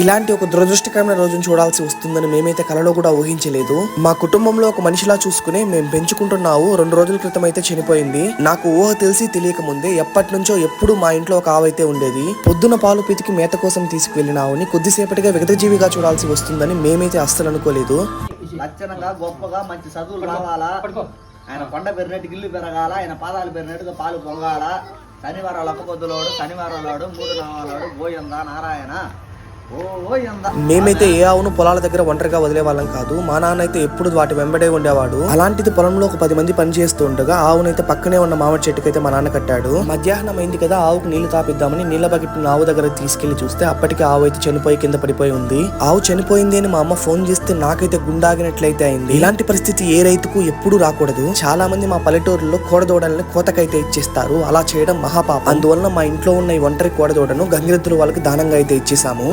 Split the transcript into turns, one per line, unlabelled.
ఇలాంటి ఒక దురదృష్టకరమైన రోజును చూడాల్సి వస్తుందని మేమైతే కలలో కూడా ఊహించలేదు. మా కుటుంబంలో ఒక మనిషిలా చూసుకుని మేము పెంచుకుంటున్నావు 2 రోజుల క్రితం అయితే చనిపోయింది. నాకు ఊహ తెలిసి తెలియక ముందే ఎప్పటి నుంచో ఎప్పుడు మా ఇంట్లో ఒక ఆవైతే ఉండేది. పొద్దున పాలు పితికి మేత కోసం తీసుకువెళ్లిన ఆవుని కొద్దిసేపటిగా విగతజీవిగా చూడాల్సి వస్తుందని మేమైతే అస్సలు అనుకోలేదు.
లక్షణంగా గొప్పగా మంచి చదువులు రావాలా, ఆయన కొండ పెరిగినట్టు ఇల్లు పెరగాల, ఆయన పాదాలు పెరిగినట్టుగా పాలు పొంగాల, శనివారాలు ఒక్క పొద్దులోడు, శనివారాలు 3 నామాలాడు, గోయందా నారాయణ.
మేమైతే ఏ ఆవును పొలాల దగ్గర ఒంటరిగా వదిలే వాళ్ళం కాదు. మా నాన్న అయితే ఎప్పుడు వాటి వెంబడే ఉండేవాడు. అలాంటిది పొలంలో ఒక 10 మంది పని చేస్తూ ఉండగా ఆవునైతే పక్కనే ఉన్న మామిడి చెట్టుకైతే మా నాన్న కట్టాడు. మధ్యాహ్నం అయింది కదా, ఆవుకు నీళ్లు తాపిద్దామని నీళ్ల బకెట్ ఆవు దగ్గర తీసుకెళ్లి చూస్తే అప్పటికి ఆవు అయితే చనిపోయి కింద పడిపోయి ఉంది. ఆవు చనిపోయింది అని మా అమ్మ ఫోన్ చేస్తే నాకైతే గుండాగినట్లయితే అయింది. ఇలాంటి పరిస్థితి ఏ రైతుకు ఎప్పుడూ రాకూడదు. చాలా మంది మా పల్లెటూరులో కోడదోడల్ని కోతకైతే ఇచ్చేస్తారు. అలా చేయడం మహాపాపం. అందువల్ల మా ఇంట్లో ఉన్న ఈ ఒంటరి కోడదోడను గంగిరెద్దుల వాళ్ళకి దానంగా అయితే ఇచ్చేసాము.